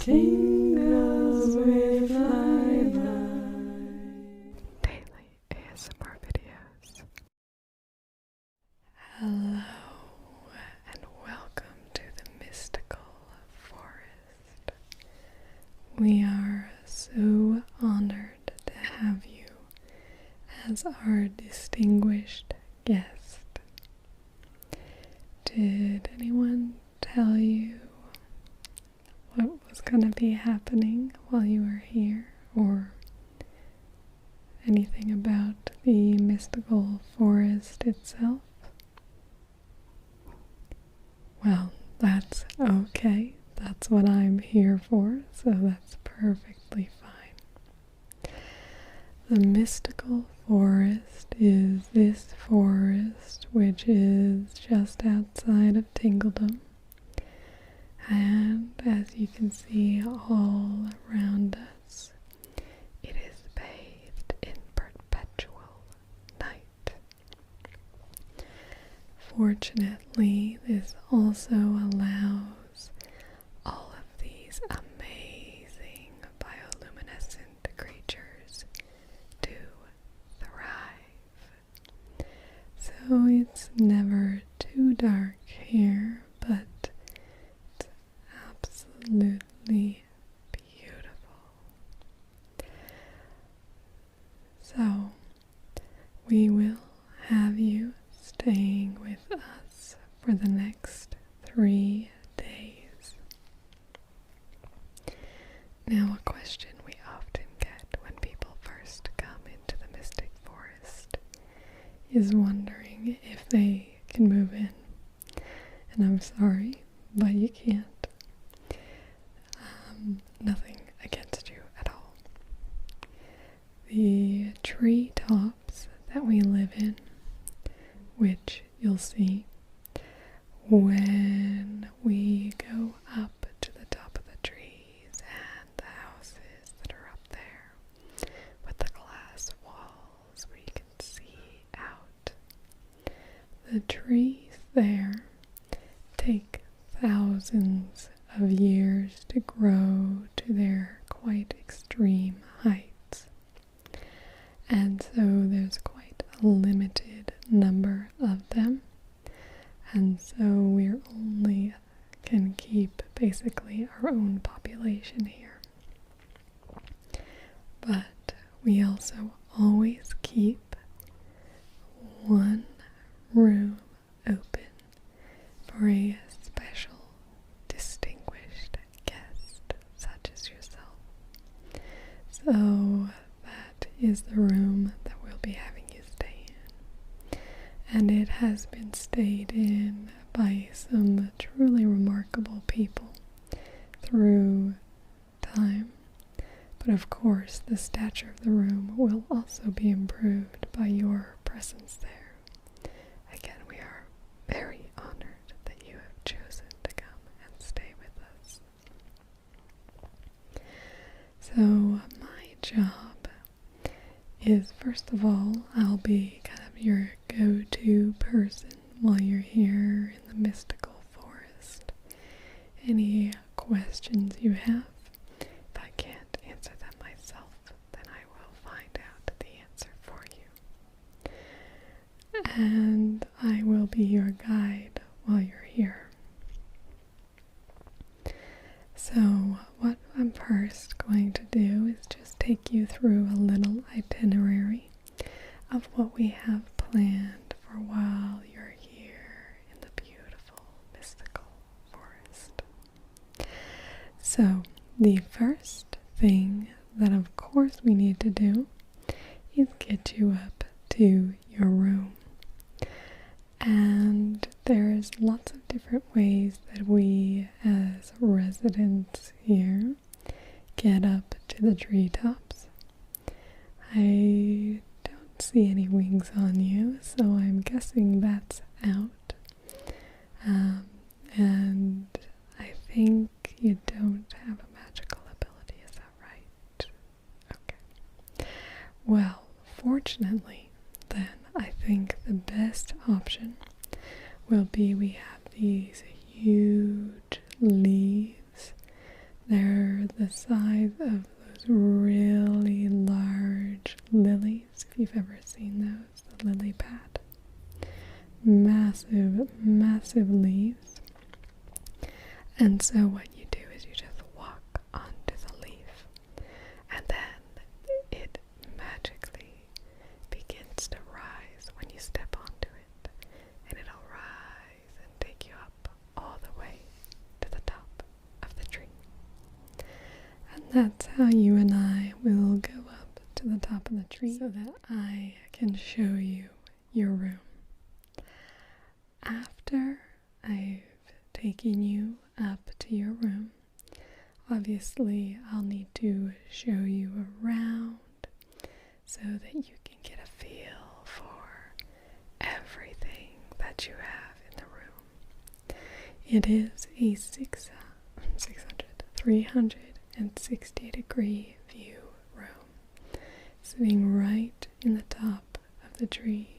Tingles with flyby. Daily ASMR videos. Hello and welcome to the mystical forest. We are so honored to have you as our distinguished guest. Did anyone tell you what was going to be happening while you were here, or anything about the mystical forest itself? Well, that's okay. That's what I'm here for, so that's perfectly fine. The mystical forest is this forest which is just outside of Tingledom. And as you can see all around us, it is bathed in perpetual night. Fortunately, this also allows all of these amazing bioluminescent creatures to thrive. So it's never too dark here, but absolutely beautiful. So we will have you staying with us for the next 3 days. Now, a question we often get when people first come into the mystic forest is wondering if they can move in. And I'm sorry, but you can't. Nothing against you at all. The tree tops that we live in, which you'll see when we go up to the top of the trees and the houses that are up there with the glass walls where you can see out. The trees there take thousands of years to grow to their quite extreme heights, and so there's quite a limited number of them, and so we're only can keep basically our own population here. But we also always keep one room open for a special distinguished guest such as yourself. So that is the room that we'll be having you stay in. And it has been stayed in by some truly remarkable people through time. But of course, the stature of the room will also be improved by your presence there. Again, we are very honored that you have chosen to come and stay with us. So my job is, first of all, I'll be kind of your go-to person while you're here in the mystical forest. Any questions you have, if I can't answer them myself, then I will find out the answer for you. And I will be your guide while you're here. So what I'm first going to do is just take you through a little itinerary of what we have planned for while you're here in the beautiful mystical forest. So the first thing that of course we need to do is get you up to your room. And there's lots of different ways that we as residents here get up to the treetops. I don't see any wings on you, so I'm guessing that's out. And I think you don't have a magical ability, is that right? Okay. Well, fortunately, then, I think the best option will be we have these huge leaves. They're the size of those really large lilies, if you've ever seen those, the lily pad. Massive, massive leaves. And so what you do is you just walk onto the leaf, and then it magically begins to rise when you step onto it, and it'll rise and take you up all the way to the top of the tree. And that's how you and I will go up to the top of the tree so that I can show you your room. After I've taken you up to your room, obviously I'll need to show you around so that you can get a feel for everything that you have in the room. It is a 360-degree view room, sitting right in the top of the tree.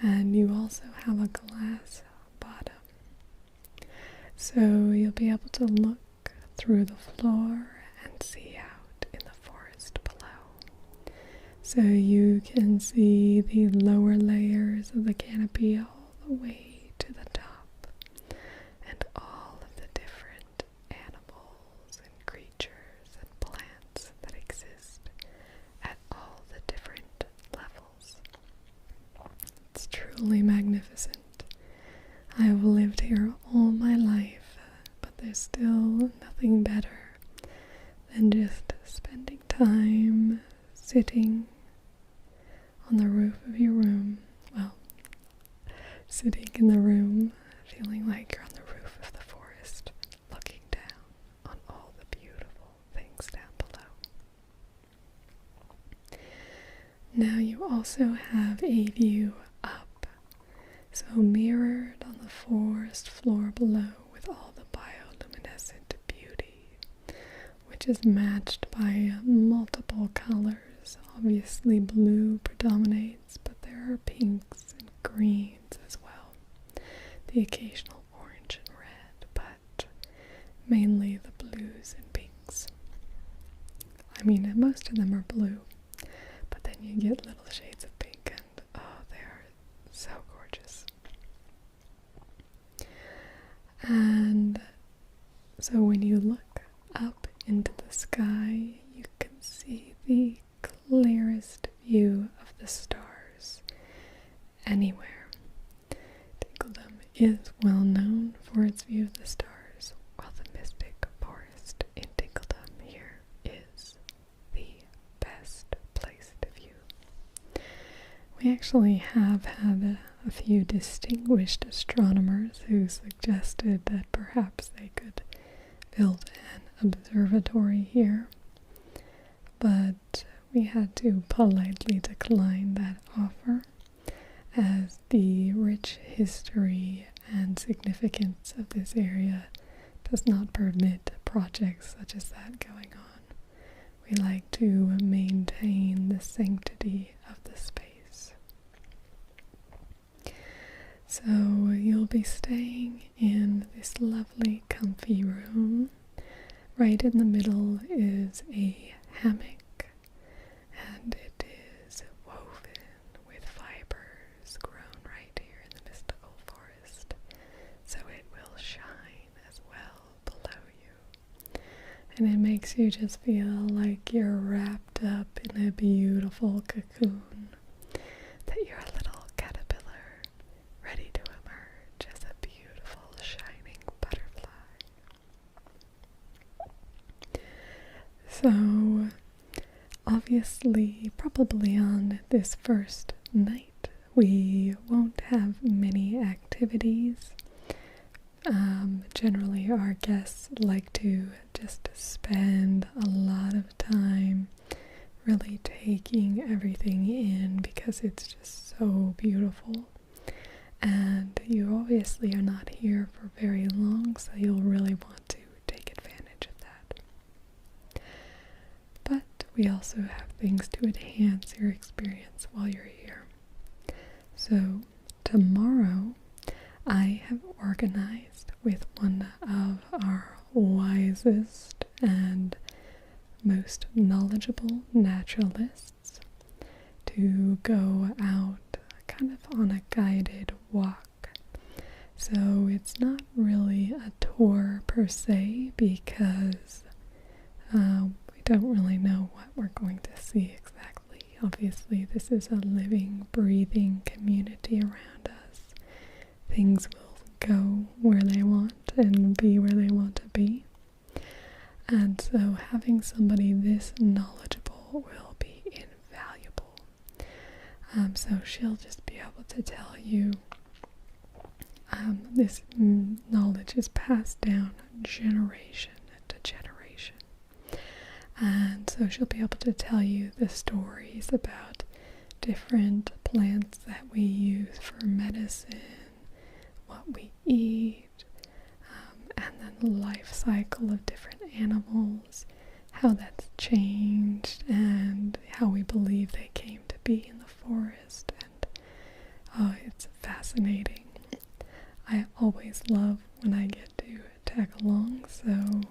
And you also have a glass bottom, so you'll be able to look through the floor and see out in the forest below. So you can see the lower layers of the canopy all the way to the top, and all of the different animals and creatures and plants that exist at all the different levels. It's truly magnificent. I've lived here all my life, but there's still nothing better than just spending time sitting on the roof of your room. Well, sitting in the room, feeling like you're on the roof of the forest, looking down on all the beautiful things down below. Now you also have a view up, so mirrored on the forest floor below with all the bioluminescent beauty, which is matched by multiple colors. Obviously blue predominates, but there are pinks and greens as well. The occasional orange and red, but mainly the blues and pinks. I mean, most of them are blue, but then you get little shades of pink, and oh, they are so gorgeous. And so when you look up into the sky, you can see the clearest view of the stars anywhere. Tingledom is well known for its view of the stars, while the mystic forest in Tingledom here is the best place to view. We actually have had a few distinguished astronomers who suggested that perhaps they could build an observatory here, but we had to politely decline that offer, as the rich history and significance of this area does not permit projects such as that going on. We like to maintain the sanctity of the space. So you'll be staying in this lovely comfy room. Right in the middle is a hammock, and it is woven with fibers grown right here in the mystical forest, so it will shine as well below you. And it makes you just feel like you're wrapped up in a beautiful cocoon, that you're a little caterpillar ready to emerge as a beautiful shining butterfly. So, obviously, probably on this first night, we won't have many activities. Generally, our guests like to just spend a lot of time really taking everything in because it's just so beautiful. And you obviously are not here for very long, so you'll really want to take advantage of that. But we also have things to enhance your experience while you're here. So tomorrow I have organized with one of our wisest and most knowledgeable naturalists to go out kind of on a guided walk. So it's not really a tour per se, because we don't really know what we're going to see exactly. Obviously, this is a living, breathing community around us. Things will go where they want and be where they want to be. And so having somebody this knowledgeable will be invaluable. So she'll just be able to tell you, this knowledge is passed down generation to generation. And so she'll be able to tell you the stories about different plants that we use for medicine, what we eat, and then the life cycle of different animals, how that's changed, and how we believe they came to be in the forest. And it's fascinating. I always love when I get to tag along, so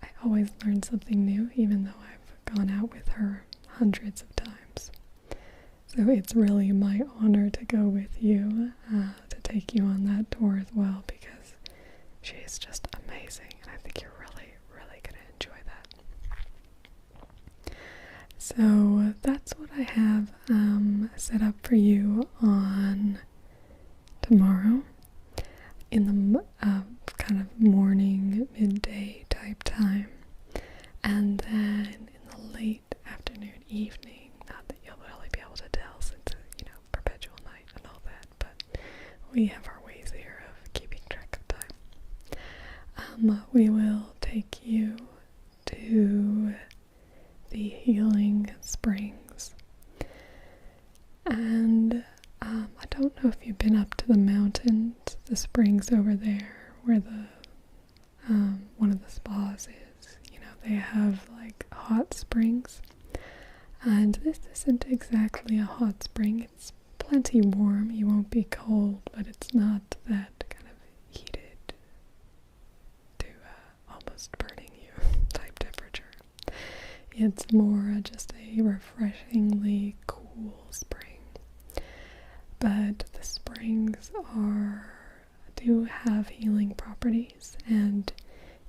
I always learn something new, even though I've gone out with her hundreds of times. So it's really my honor to go with you, to take you on that tour as well, because she is just amazing, and I think you're really, really going to enjoy that. So that's what I have set up for you on tomorrow, in the kind of morning, midday type time, and then in the late afternoon, evening. Not that you'll really be able to tell, since it's, perpetual night and all that, but we have our ways here of keeping track of time. We will take you to the healing springs, and I don't know if you've been up to the mountains, the springs over there, where the one of the spas is. They have like hot springs, and this isn't exactly a hot spring. It's plenty warm. You won't be cold, but it's not that kind of heated to almost burning you type temperature. It's more just a refreshingly cool spring. But the springs do have healing properties, and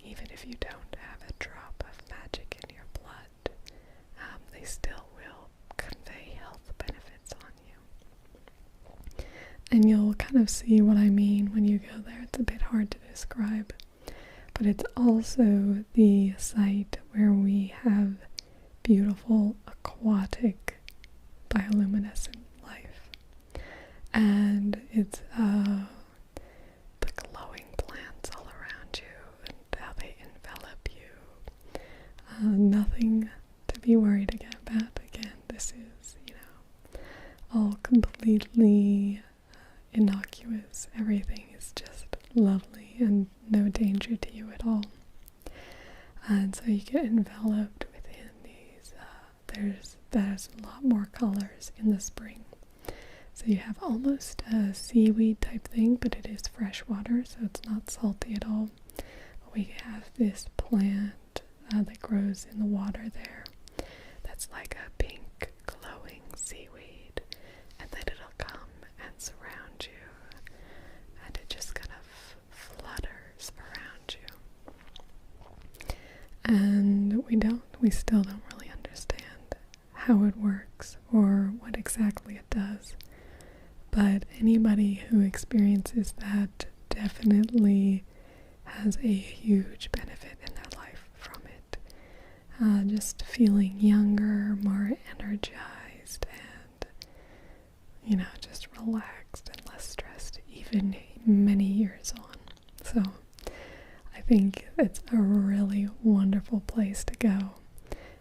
even if you don't have a drop of magic in your blood, they still will convey health benefits on you. And you'll kind of see what I mean when you go there. It's a bit hard to describe, but it's also the site where we have beautiful aquatic bioluminescent life. And it's the glowing plants all around you and how they envelop you. Nothing to be worried about. Again, this is, all completely innocuous. Everything is just lovely and no danger to you at all. And so you get enveloped within these, there's a lot more colors in the spring. So you have almost a seaweed type thing, but it is fresh water, so it's not salty at all. But we have this plant that grows in the water there that's like a pink glowing seaweed, and then it'll come and surround you, and it just kind of flutters around you. And we still don't really understand how it works or what exactly it does. But anybody who experiences that definitely has a huge benefit in their life from it. Just feeling younger, more energized, and, just relaxed and less stressed, even many years on. So I think it's a really wonderful place to go,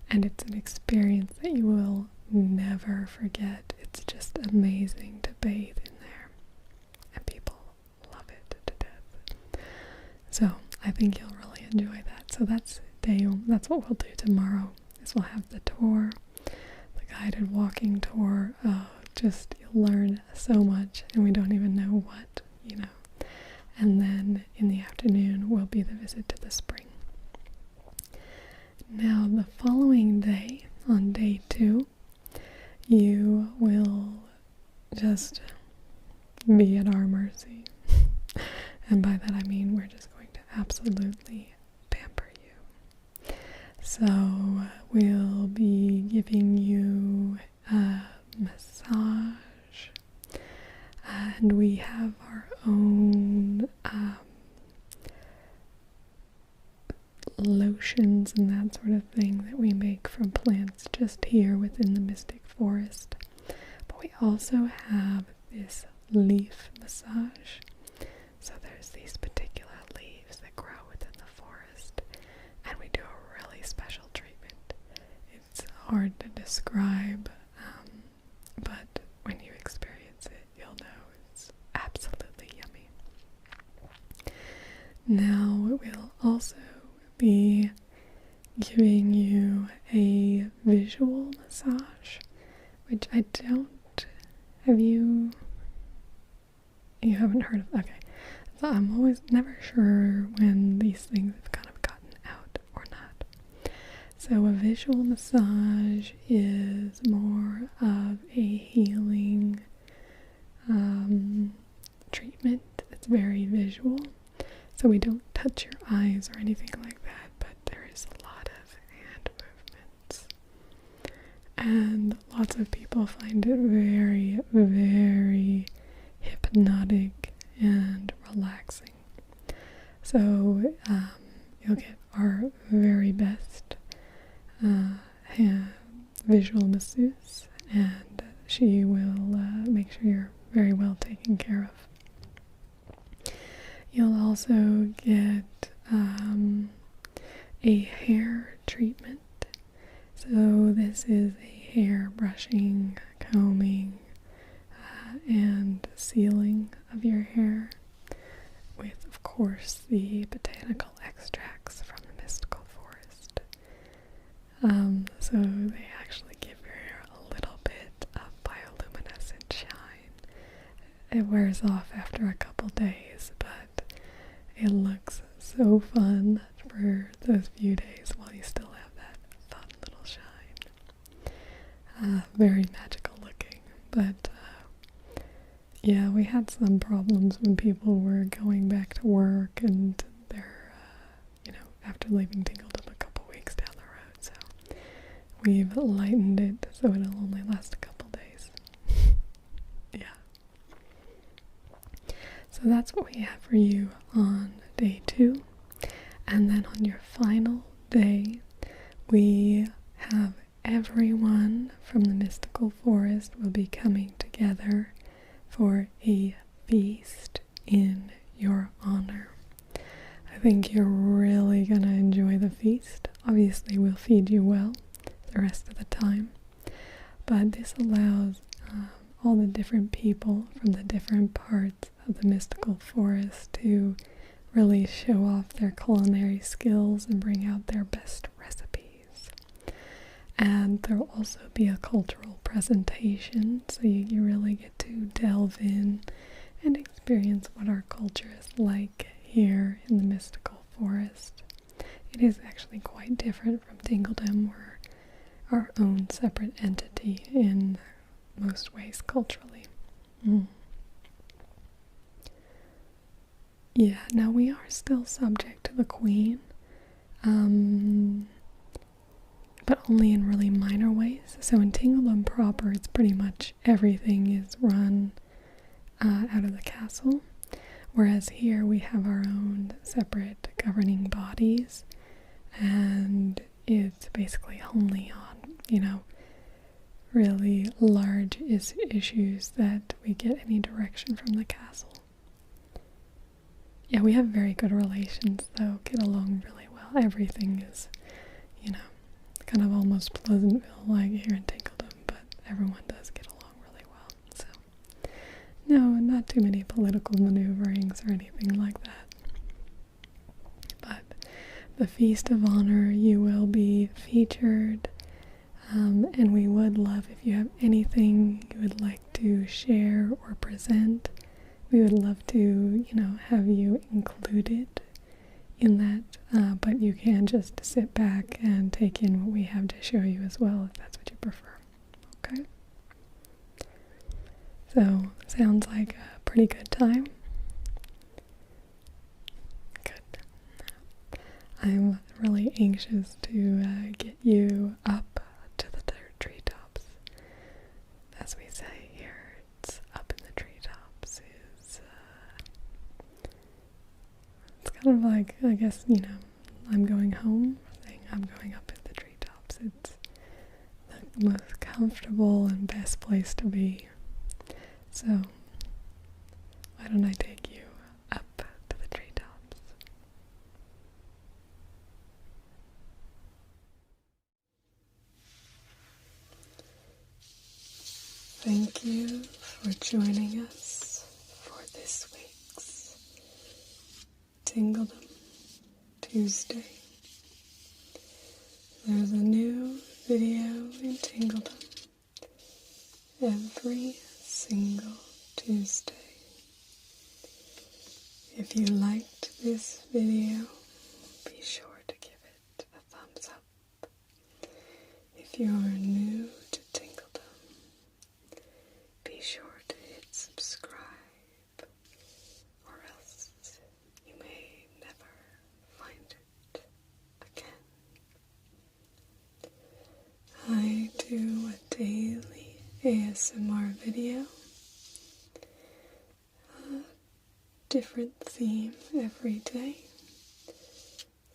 and it's an experience that you will never forget. It's just amazing to bathe in there, and people love it to death. So I think you'll really enjoy that. So that's what we'll do tomorrow, is we'll have the tour, the guided walking tour. Just you'll learn so much, and we don't even know what, And then in the afternoon will be the visit to the spring. Now the following day, on day 2, you will just be at our mercy. And by that I mean we're just going to absolutely pamper you. So we'll be giving you a massage, and we have our own lotions and that sort of thing that we make from plants just here within the Mystic Forest. But we also have this leaf massage. So there's these particular leaves that grow within the forest, and we do a really special treatment. It's hard to describe, but when you experience it, you'll know it's absolutely yummy. Now we'll also be giving you a visual massage, which I don't, you haven't heard of, okay. So I'm always never sure when these things have kind of gotten out or not. So a visual massage is more of a healing treatment. It's very visual. So we don't touch your eyes or anything like that, but there is a lot of hand movements. And lots of people find it very, very hypnotic and relaxing. So you'll get our very best visual masseuse, and she will make sure you're very well taken care of. You'll also get a hair treatment. So this is a hair brushing, combing, and sealing of your hair with, of course, the botanical extracts from the mystical forest. So they actually give your hair a little bit of bioluminescent shine. It wears off after a couple days, but it looks so fun for those few days while you still have that fun little shine. Very magical looking, but yeah, we had some problems when people were going back to work and they're, after leaving Tingledom a couple weeks down the road, so we've lightened it so it'll only last a couple days. Yeah. So that's what we have for you on day 2. And then on your final day, we have everyone from the mystical forest will be coming together for a feast in your honor. I think you're really going to enjoy the feast. Obviously, we'll feed you well the rest of the time, but this allows all the different people from the different parts of the mystical forest to really show off their culinary skills and bring out their best recipes. And there will also be a cultural presentation, so you really get to delve in and experience what our culture is like here in the mystical forest. It is actually quite different from Tingledom. We're our own separate entity in most ways culturally. Yeah, now we are still subject to the Queen, but only in really minor ways. So in Tingledom proper, it's pretty much everything is run out of the castle, whereas here we have our own separate governing bodies, and it's basically only on, really large issues that we get any direction from the castle. Yeah, we have very good relations, though, get along really well. Everything is, kind of almost Pleasantville-like here in Tingledom, but everyone does get along really well. So, no, not too many political maneuverings or anything like that. But the Feast of Honor, you will be featured, and we would love if you have anything you would like to share or present. We would love to, have you included in that, but you can just sit back and take in what we have to show you as well, if that's what you prefer. Okay? So, sounds like a pretty good time. Good. I'm really anxious to get you up to the treetops. As we say here, it's up in the treetops. It's kind of like, I guess, you know, I'm going home, saying I'm going up in the treetops. It's the most comfortable and best place to be. So, why don't I take you up to the treetops? Thank you for joining us for this week's Tingledom Tuesday. There's a new video in Tingledom every single Tuesday. If you liked this video, be sure to give it a thumbs up. If you're new to Tingledom, be sure to hit subscribe, or else you may never find it again. I do a daily ASMR video, a different theme every day,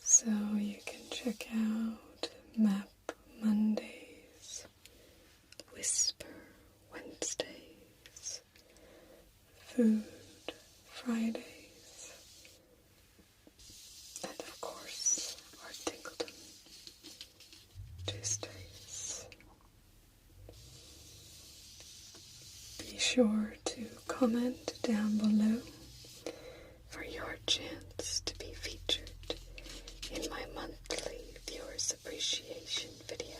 so you can check out Map Mondays, Whisper Wednesdays, Food Fridays, and of course our Tingledom Tuesdays. Be sure to comment down below for your chance to be featured in my monthly viewers appreciation video.